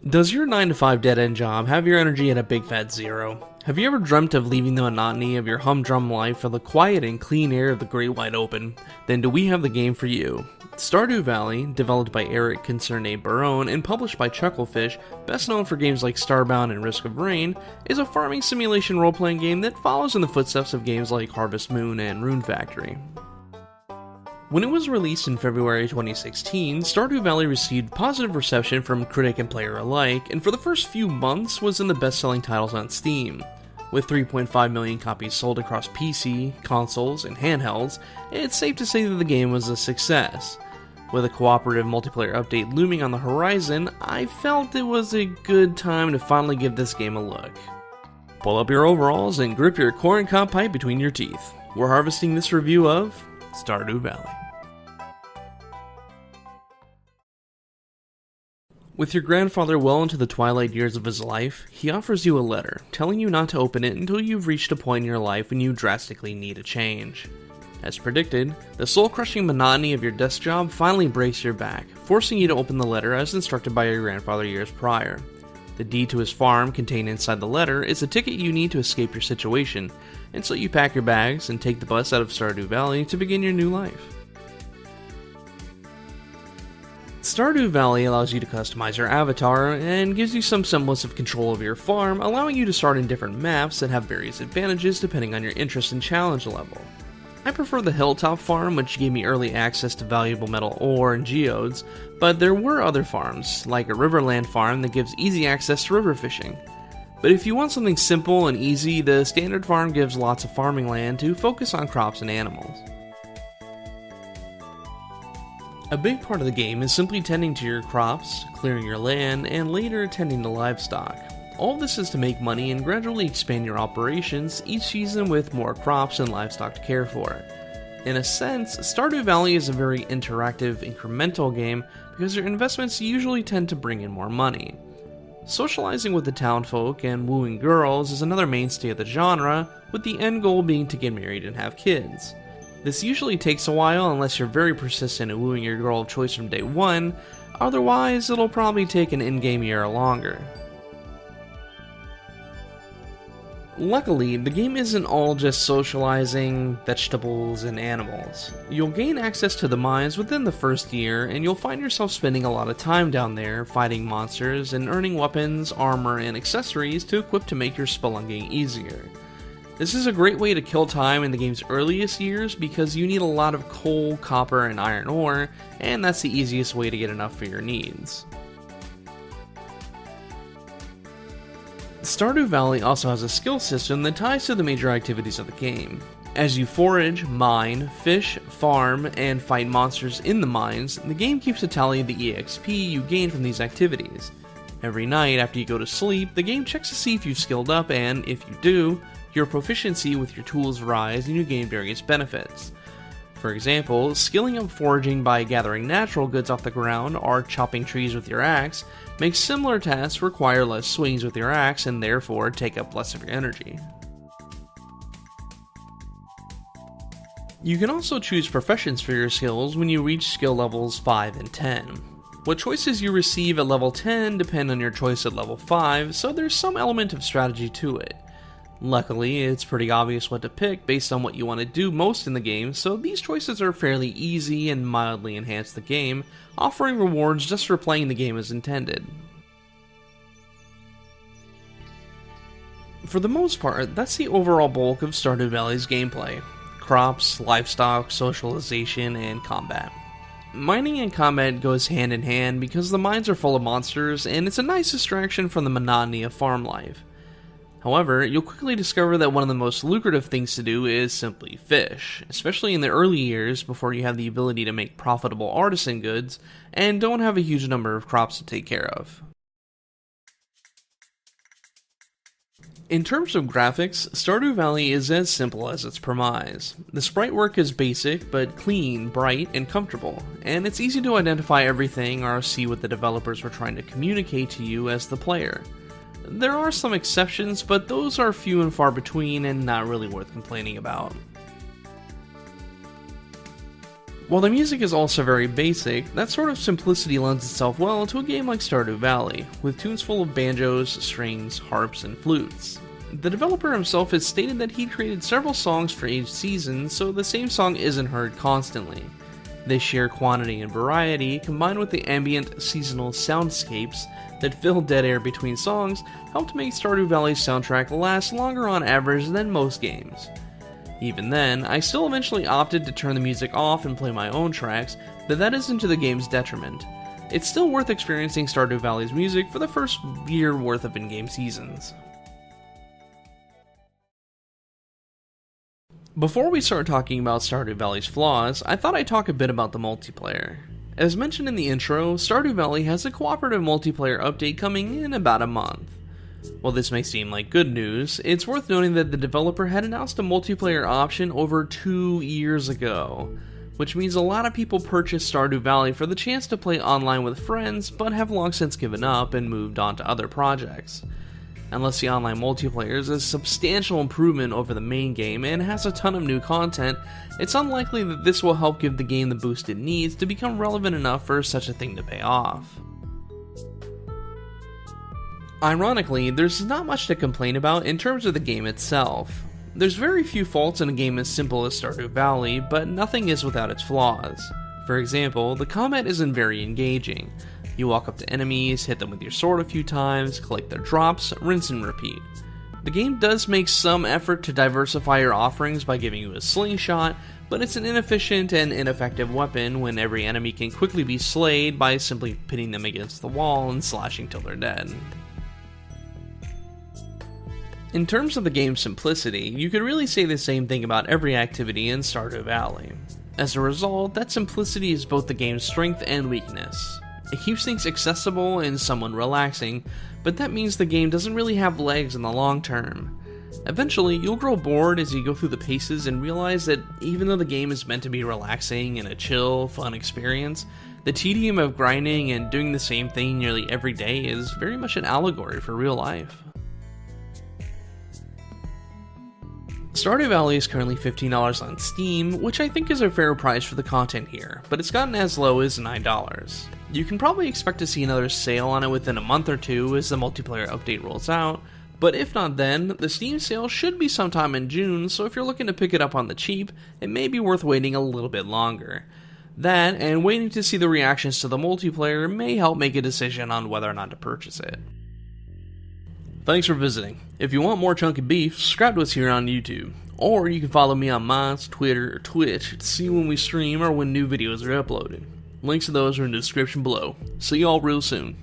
Does your 9 to 5 dead-end job have your energy at a big fat zero? Have you ever dreamt of leaving the monotony of your humdrum life for the quiet and clean air of the great wide open? Then do we have the game for you. Stardew Valley, developed by Eric Concerned Barone and published by Chucklefish, best known for games like Starbound and Risk of Rain, is a farming simulation role-playing game that follows in the footsteps of games like Harvest Moon and Rune Factory. When it was released in February 2016, Stardew Valley received positive reception from critic and player alike, and for the first few months was in the best-selling titles on Steam. With 3.5 million copies sold across PC, consoles, and handhelds, it's safe to say that the game was a success. With a cooperative multiplayer update looming on the horizon, I felt it was a good time to finally give this game a look. Pull up your overalls and grip your corn cob pipe between your teeth. We're harvesting this review of Stardew Valley. With your grandfather well into the twilight years of his life, he offers you a letter, telling you not to open it until you've reached a point in your life when you drastically need a change. As predicted, the soul-crushing monotony of your desk job finally breaks your back, forcing you to open the letter as instructed by your grandfather years prior. The deed to his farm contained inside the letter is a ticket you need to escape your situation, and so you pack your bags and take the bus out of Stardew Valley to begin your new life. Stardew Valley allows you to customize your avatar and gives you some semblance of control over your farm, allowing you to start in different maps that have various advantages depending on your interest and challenge level. I prefer the Hilltop farm, which gave me early access to valuable metal ore and geodes, but there were other farms, like a Riverland farm that gives easy access to river fishing. But if you want something simple and easy, the standard farm gives lots of farming land to focus on crops and animals. A big part of the game is simply tending to your crops, clearing your land, and later tending to livestock. All this is to make money and gradually expand your operations each season with more crops and livestock to care for. In a sense, Stardew Valley is a very interactive, incremental game because your investments usually tend to bring in more money. Socializing with the townfolk and wooing girls is another mainstay of the genre, with the end goal being to get married and have kids. This usually takes a while unless you're very persistent in wooing your girl of choice from day one, otherwise it'll probably take an in-game year or longer. Luckily, the game isn't all just socializing, vegetables, and animals. You'll gain access to the mines within the first year, and you'll find yourself spending a lot of time down there fighting monsters and earning weapons, armor, and accessories to equip to make your spelunking easier. This is a great way to kill time in the game's earliest years because you need a lot of coal, copper, and iron ore, and that's the easiest way to get enough for your needs. Stardew Valley also has a skill system that ties to the major activities of the game. As you forage, mine, fish, farm, and fight monsters in the mines, the game keeps a tally of the EXP you gain from these activities. Every night after you go to sleep, the game checks to see if you've skilled up, and if you do, your proficiency with your tools rise and you gain various benefits. For example, skilling up foraging by gathering natural goods off the ground or chopping trees with your axe makes similar tasks require less swings with your axe and therefore take up less of your energy. You can also choose professions for your skills when you reach skill levels 5 and 10. What choices you receive at level 10 depend on your choice at level 5, so there's some element of strategy to it. Luckily, it's pretty obvious what to pick based on what you want to do most in the game, so these choices are fairly easy and mildly enhance the game, offering rewards just for playing the game as intended. For the most part, that's the overall bulk of Stardew Valley's gameplay: crops, livestock, socialization, and combat. Mining and combat goes hand in hand because the mines are full of monsters, and it's a nice distraction from the monotony of farm life. However, you'll quickly discover that one of the most lucrative things to do is simply fish, especially in the early years before you have the ability to make profitable artisan goods and don't have a huge number of crops to take care of. In terms of graphics, Stardew Valley is as simple as its premise. The sprite work is basic, but clean, bright, and comfortable, and it's easy to identify everything or see what the developers were trying to communicate to you as the player. There are some exceptions, but those are few and far between and not really worth complaining about. While the music is also very basic, that sort of simplicity lends itself well to a game like Stardew Valley, with tunes full of banjos, strings, harps, and flutes. The developer himself has stated that he created several songs for each season, so the same song isn't heard constantly. This sheer quantity and variety, combined with the ambient, seasonal soundscapes that fill dead air between songs, helped make Stardew Valley's soundtrack last longer on average than most games. Even then, I still eventually opted to turn the music off and play my own tracks, but that isn't to the game's detriment. It's still worth experiencing Stardew Valley's music for the first year worth of in-game seasons. Before we start talking about Stardew Valley's flaws, I thought I'd talk a bit about the multiplayer. As mentioned in the intro, Stardew Valley has a cooperative multiplayer update coming in about a month. While this may seem like good news, it's worth noting that the developer had announced a multiplayer option over 2 years ago, which means a lot of people purchased Stardew Valley for the chance to play online with friends, but have long since given up and moved on to other projects. Unless the online multiplayer is a substantial improvement over the main game and has a ton of new content, it's unlikely that this will help give the game the boost it needs to become relevant enough for such a thing to pay off. Ironically, there's not much to complain about in terms of the game itself. There's very few faults in a game as simple as Stardew Valley, but nothing is without its flaws. For example, the combat isn't very engaging. You walk up to enemies, hit them with your sword a few times, collect their drops, rinse and repeat. The game does make some effort to diversify your offerings by giving you a slingshot, but it's an inefficient and ineffective weapon when every enemy can quickly be slayed by simply pitting them against the wall and slashing till they're dead. In terms of the game's simplicity, you could really say the same thing about every activity in Stardew Valley. As a result, that simplicity is both the game's strength and weakness. It keeps things accessible and somewhat relaxing, but that means the game doesn't really have legs in the long term. Eventually, you'll grow bored as you go through the paces and realize that even though the game is meant to be relaxing and a chill, fun experience, the tedium of grinding and doing the same thing nearly every day is very much an allegory for real life. Stardew Valley is currently $15 on Steam, which I think is a fair price for the content here, but it's gotten as low as $9. You can probably expect to see another sale on it within a month or two as the multiplayer update rolls out, but if not then, the Steam sale should be sometime in June, so if you're looking to pick it up on the cheap, it may be worth waiting a little bit longer. That, and waiting to see the reactions to the multiplayer may help make a decision on whether or not to purchase it. Thanks for visiting. If you want more ChunkyBeef, subscribe to us here on YouTube. Or you can follow me on Mods, Twitter, or Twitch to see when we stream or when new videos are uploaded. Links to those are in the description below. See y'all real soon.